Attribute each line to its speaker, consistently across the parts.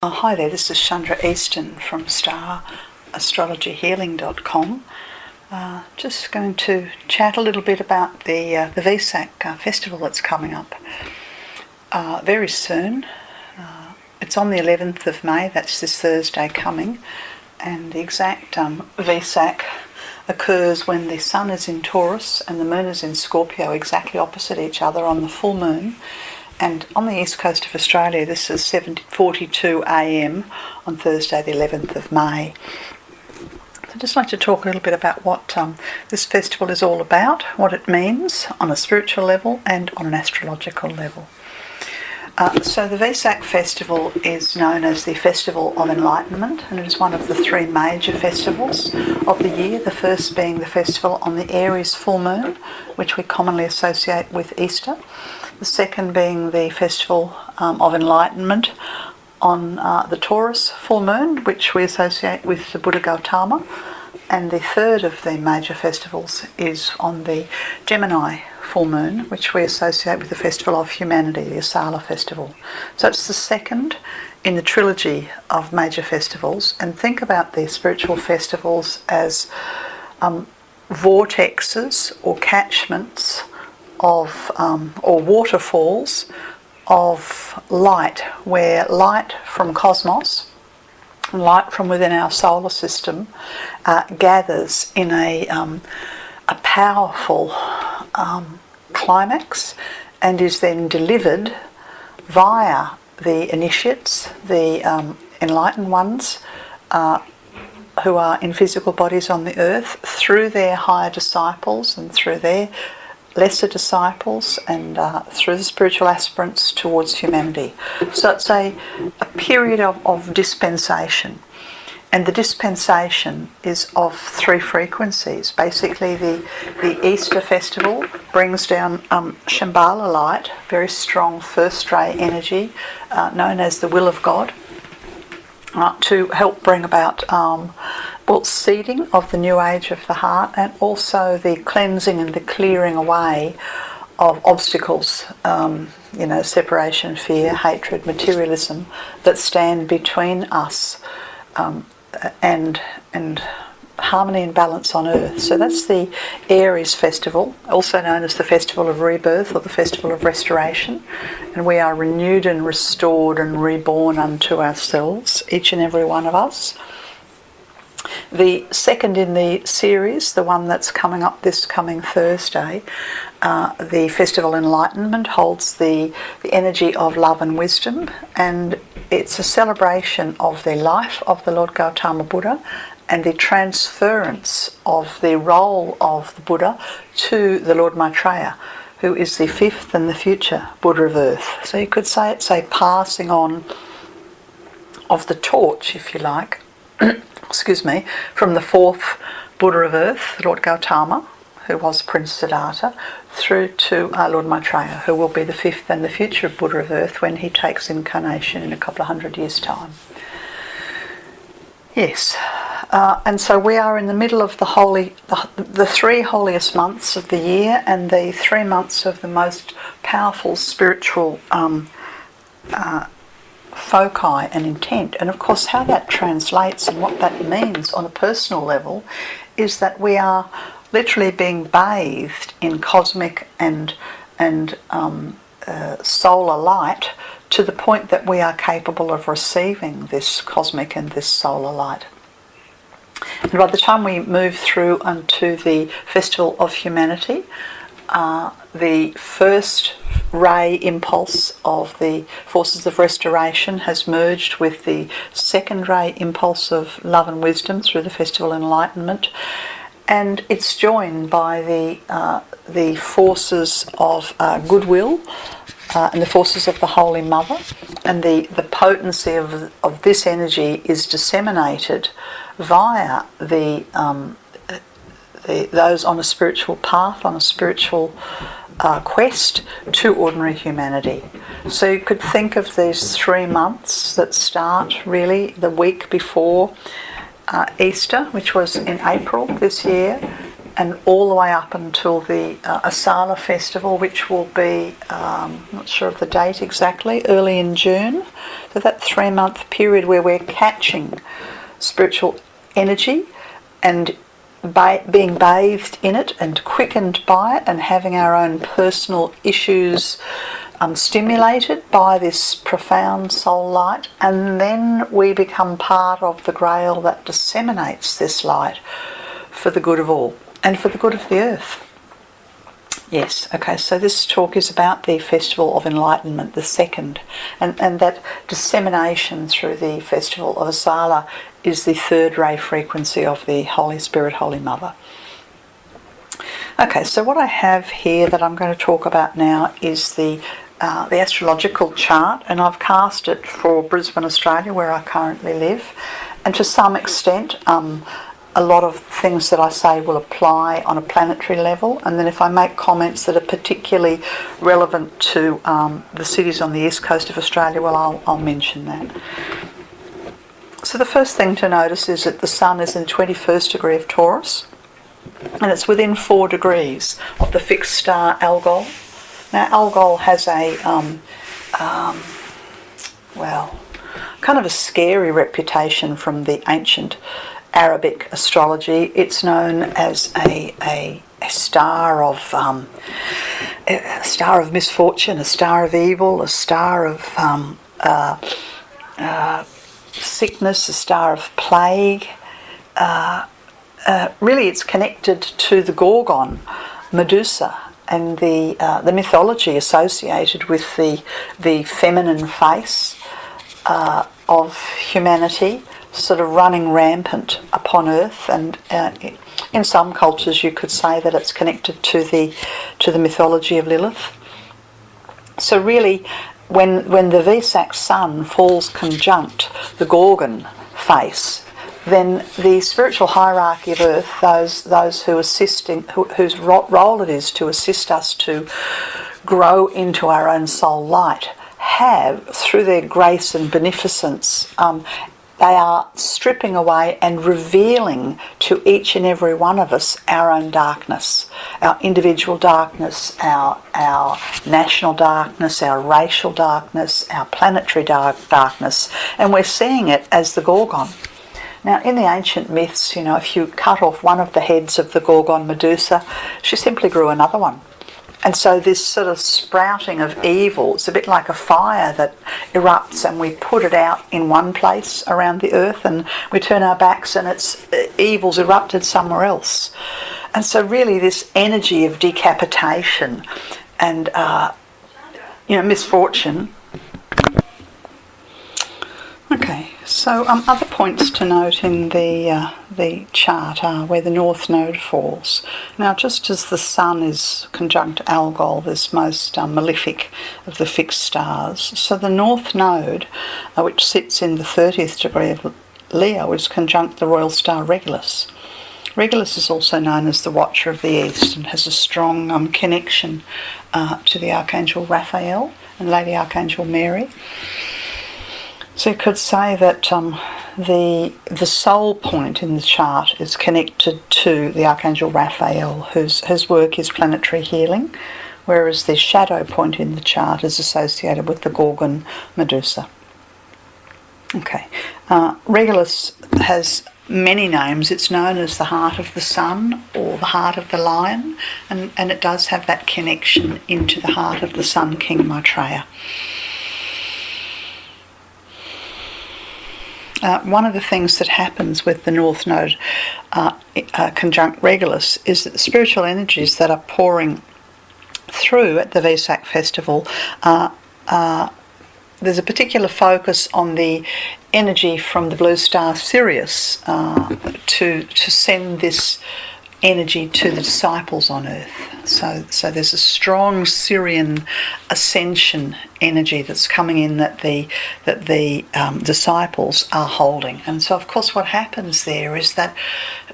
Speaker 1: Hi there, this is Chandra Easton from StarAstrologyHealing.com. Just going to chat a little bit about the Wesak Festival that's coming up very soon. It's on the 11th of May, that's this Thursday coming, and the exact Wesak occurs when the Sun is in Taurus and the Moon is in Scorpio, exactly opposite each other on the full moon. And on the east coast of Australia, this is 7:42 a.m. on Thursday the 11th of May. So I'd just like to talk a little bit about what this festival is all about, what it means on a spiritual level and on an astrological level. So the Wesak Festival is known as the Festival of Enlightenment, and it is one of the three major festivals of the year, the first being the festival on the Aries full moon, which we commonly associate with Easter. The second being the Festival of Enlightenment on the Taurus full moon, which we associate with the Buddha Gautama. And the third of the major festivals is on the Gemini full moon, which we associate with the Festival of Humanity, the Asala Festival. So it's the second in the trilogy of major festivals. And think about the spiritual festivals as vortexes or catchments of or waterfalls of light, where light from cosmos, light from within our solar system, gathers in a powerful climax and is then delivered via the initiates, the enlightened ones who are in physical bodies on the earth, through their higher disciples and through their lesser disciples and through the spiritual aspirants towards humanity. So it's a period of dispensation. And the dispensation is of three frequencies. Basically, the Easter festival brings down Shambhala light, very strong first ray energy, known as the will of God, to help bring about seeding of the new age of the heart, and also the cleansing and the clearing away of obstacles, separation, fear, hatred, materialism, that stand between us and harmony and balance on earth. So that's the Aries festival, also known as the Festival of Rebirth or the Festival of Restoration, and we are renewed and restored and reborn unto ourselves, each and every one of us. The second in the series, the one that's coming up this coming Thursday, the Festival Enlightenment, holds the energy of love and wisdom, and it's a celebration of the life of the Lord Gautama Buddha and the transference of the role of the Buddha to the Lord Maitreya, who is the fifth and the future Buddha of Earth. So you could say it's a passing on of the torch, if you like, from the fourth Buddha of Earth, Lord Gautama, who was Prince Siddhartha, through to Lord Maitreya, who will be the fifth and the future Buddha of Earth when he takes incarnation in a couple of 100 years' time. Yes, and so we are in the middle of the three holiest months of the year, and the 3 months of the most powerful spiritual foci and intent. And of course, how that translates and what that means on a personal level is that we are literally being bathed in cosmic and solar light, to the point that we are capable of receiving this cosmic and this solar light. And by the time we move through onto the Festival of Humanity, the first ray impulse of the forces of restoration has merged with the second ray impulse of love and wisdom through the Festival Enlightenment, and it's joined by the forces of goodwill and the forces of the Holy Mother, and the potency of this energy is disseminated via those on a spiritual path, on a spiritual quest to ordinary humanity. So you could think of these 3 months that start really the week before Easter, which was in April this year, and all the way up until the Asala Festival, which will be, I'm not sure of the date exactly, early in June. So that 3-month period where we're catching spiritual energy and being bathed in it and quickened by it, and having our own personal issues stimulated by this profound soul light, and then we become part of the grail that disseminates this light for the good of all and for the good of the earth. Yes, okay, so this talk is about the Festival of Enlightenment, the second, and that dissemination through the Festival of Asala is the third ray frequency of the Holy Spirit, Holy Mother. Okay, so what I have here that I'm going to talk about now is the Astrological Chart, and I've cast it for Brisbane, Australia, where I currently live, and to some extent a lot of things that I say will apply on a planetary level, and then if I make comments that are particularly relevant to the cities on the east coast of Australia, well, I'll mention that. So the first thing to notice is that the Sun is in the 21st degree of Taurus, and it's within 4 degrees of the fixed star Algol. Now Algol has a kind of a scary reputation from the ancient Arabic astrology. It's known as a star of misfortune, a star of evil, a star of sickness, a star of plague. Really, it's connected to the Gorgon, Medusa, and the mythology associated with the feminine face of humanity, sort of running rampant upon Earth, and in some cultures you could say that it's connected to the mythology of Lilith. So really, when the Wesak sun falls conjunct the Gorgon face, then the spiritual hierarchy of Earth, those who assisting, whose role it is to assist us to grow into our own soul light, have, through their grace and beneficence, they are stripping away and revealing to each and every one of us our own darkness, our individual darkness, our national darkness, our racial darkness, our planetary darkness, and we're seeing it as the Gorgon. Now, in the ancient myths, if you cut off one of the heads of the Gorgon Medusa, she simply grew another one. And so this sort of sprouting of evil, it's a bit like a fire that erupts, and we put it out in one place around the earth and we turn our backs and it's evil's erupted somewhere else. And so really this energy of decapitation and misfortune. Okay, so other points to note in the chart are where the North Node falls. Now, just as the Sun is conjunct Algol, this most malefic of the fixed stars, so the North Node, which sits in the 30th degree of Leo, is conjunct the royal star Regulus. Regulus is also known as the Watcher of the East and has a strong connection to the Archangel Raphael and Lady Archangel Mary. So you could say that the soul point in the chart is connected to the Archangel Raphael, whose work is planetary healing, whereas the shadow point in the chart is associated with the Gorgon Medusa. Okay, Regulus has many names. It's known as the heart of the sun or the heart of the lion, and it does have that connection into the heart of the Sun King Maitreya. One of the things that happens with the North Node conjunct Regulus is that the spiritual energies that are pouring through at the Wesak Festival, there's a particular focus on the energy from the blue star Sirius to send this energy to the disciples on Earth. So there's a strong Syrian ascension energy that's coming in that the disciples are holding. And so of course what happens there is that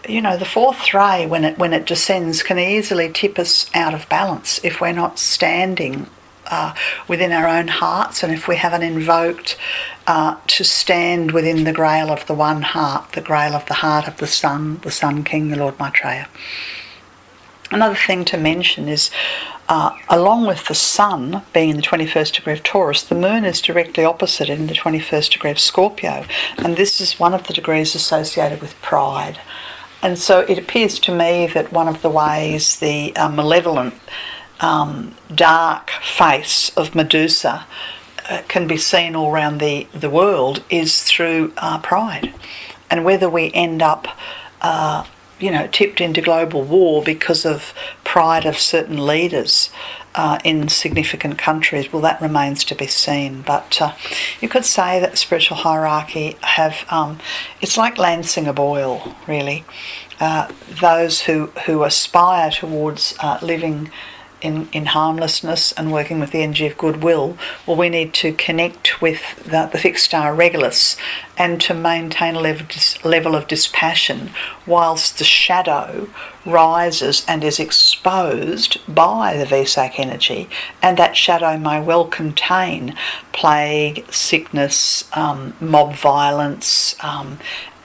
Speaker 1: the fourth ray when it descends can easily tip us out of balance if we're not standing within our own hearts, and if we haven't invoked to stand within the grail of the one heart, the grail of the heart of the Sun King, the Lord Maitreya. Another thing to mention is, along with the Sun being in the 21st degree of Taurus, the Moon is directly opposite in the 21st degree of Scorpio, and this is one of the degrees associated with pride. And so it appears to me that one of the ways the malevolent, dark face of Medusa can be seen all around the world is through pride. And whether we end up tipped into global war because of pride of certain leaders in significant countries, well, that remains to be seen. But you could say that the spiritual hierarchy it's like lancing a boil, really. Those who aspire towards living in harmlessness and working with the energy of goodwill, well, we need to connect with the fixed star Regulus and to maintain a level of dispassion whilst the shadow rises and is exposed by the Wesak energy, and that shadow may well contain plague, sickness, mob violence,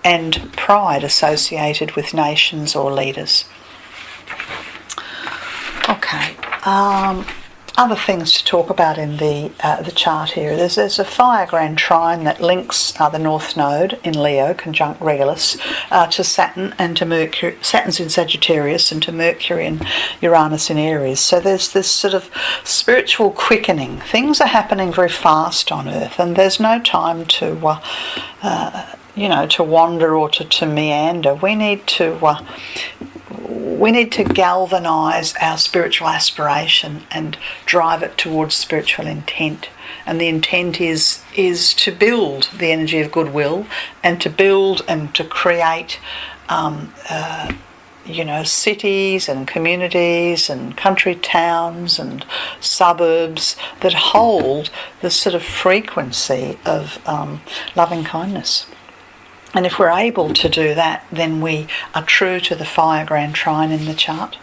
Speaker 1: and pride associated with nations or leaders. Okay, other things to talk about in the chart here. There's a fire grand trine that links the North Node in Leo, conjunct Regulus, to Saturn and to Mercury. Saturn's in Sagittarius and to Mercury and Uranus in Aries. So there's this sort of spiritual quickening. Things are happening very fast on Earth, and there's no time to wander or to meander. We need to galvanise our spiritual aspiration and drive it towards spiritual intent. And the intent is to build the energy of goodwill and to build and to create cities and communities and country towns and suburbs that hold the sort of frequency of loving kindness. And if we're able to do that, then we are true to the fire grand trine in the chart.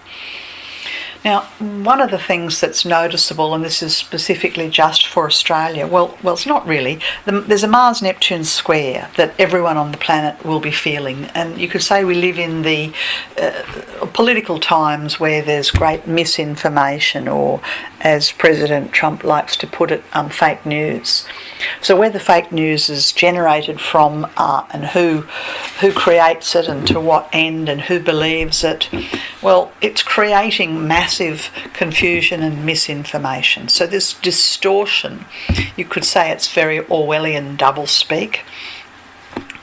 Speaker 1: Now, one of the things that's noticeable, and this is specifically just for Australia, well, it's not really. There's a Mars-Neptune square that everyone on the planet will be feeling, and you could say we live in the political times where there's great misinformation, or, as President Trump likes to put it, fake news. So where the fake news is generated from, and who creates it and to what end and who believes it, well, it's creating massive confusion and misinformation. So this distortion, you could say it's very Orwellian doublespeak.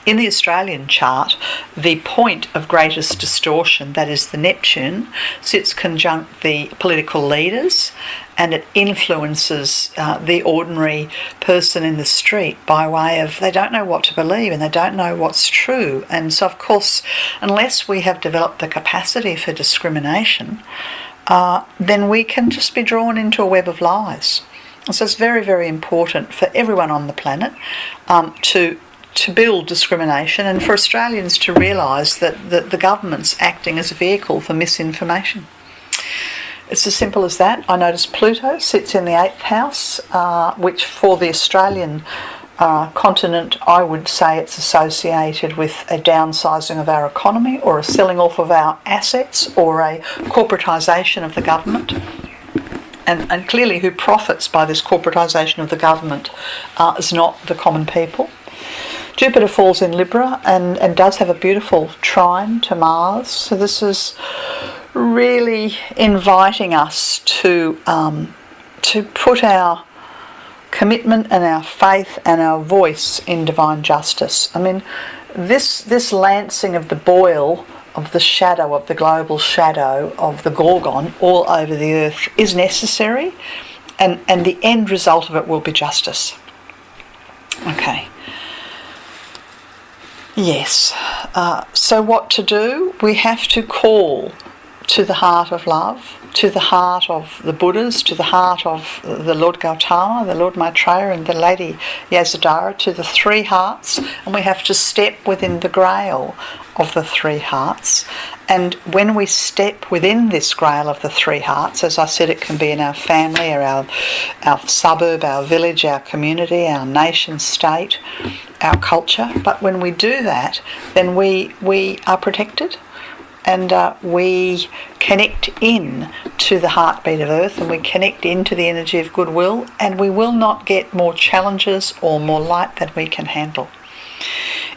Speaker 1: In the Australian chart, the point of greatest distortion, that is the Neptune, sits conjunct the political leaders, and it influences the ordinary person in the street by way of they don't know what to believe and they don't know what's true. And so, of course, unless we have developed the capacity for discrimination, then we can just be drawn into a web of lies. And so it's very, very important for everyone on the planet to build discrimination, and for Australians to realise that the government's acting as a vehicle for misinformation. It's as simple as that. I notice Pluto sits in the 8th house, which for the Australian continent, I would say it's associated with a downsizing of our economy, or a selling off of our assets, or a corporatisation of the government. And clearly who profits by this corporatisation of the government is not the common people. Jupiter falls in Libra and does have a beautiful trine to Mars. So this is really inviting us to put our commitment and our faith and our voice in divine justice. I mean, this lancing of the boil of the shadow, of the global shadow of the Gorgon all over the earth is necessary, and the end result of it will be justice. Okay. Yes. So what to do? We have to call to the heart of love, to the heart of the Buddhas, to the heart of the Lord Gautama, the Lord Maitreya and the Lady Yasodhara, to the three hearts, and we have to step within the grail of the three hearts. And when we step within this grail of the three hearts, as I said, it can be in our family or our suburb, our village, our community, our nation state, our culture. But when we do that, then we are protected, and we connect in to the heartbeat of Earth, and we connect into the energy of goodwill, and we will not get more challenges or more light than we can handle.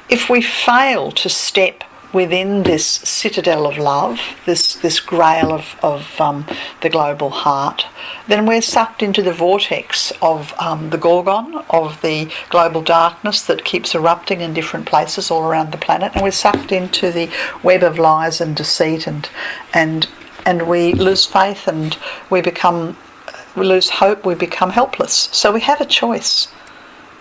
Speaker 1: If we fail to step within this citadel of love, this grail of the global heart, then we're sucked into the vortex of the Gorgon, of the global darkness that keeps erupting in different places all around the planet, and we're sucked into the web of lies and deceit, and we lose faith, and we lose hope, we become helpless. So we have a choice.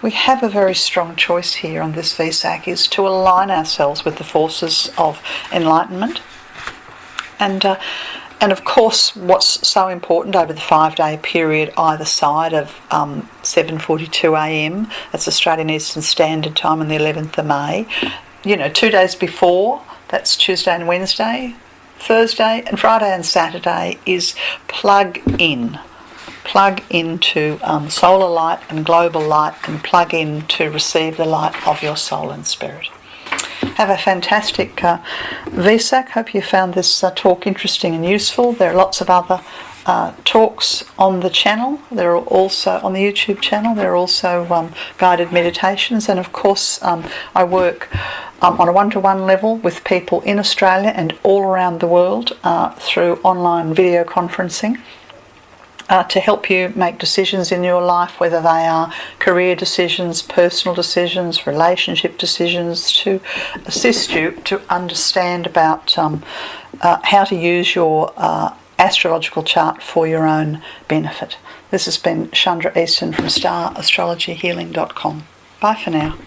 Speaker 1: We have a very strong choice here on this Wesak, is to align ourselves with the forces of enlightenment. And of course, what's so important over the 5-day period either side of 7:42 a.m, that's Australian Eastern Standard Time on the 11th of May, 2 days before, that's Tuesday and Wednesday, Thursday and Friday and Saturday, is plug in. Plug into solar light and global light, and plug in to receive the light of your soul and spirit. Have a fantastic Wesak. Hope you found this talk interesting and useful. There are lots of other talks on the channel. There are also on the YouTube channel. There are also guided meditations, and of course I work on a one-to-one level with people in Australia and all around the world through online video conferencing. To help you make decisions in your life, whether they are career decisions, personal decisions, relationship decisions, to assist you to understand about how to use your astrological chart for your own benefit. This has been Chandra Easton from StarAstrologyHealing.com. Bye for now.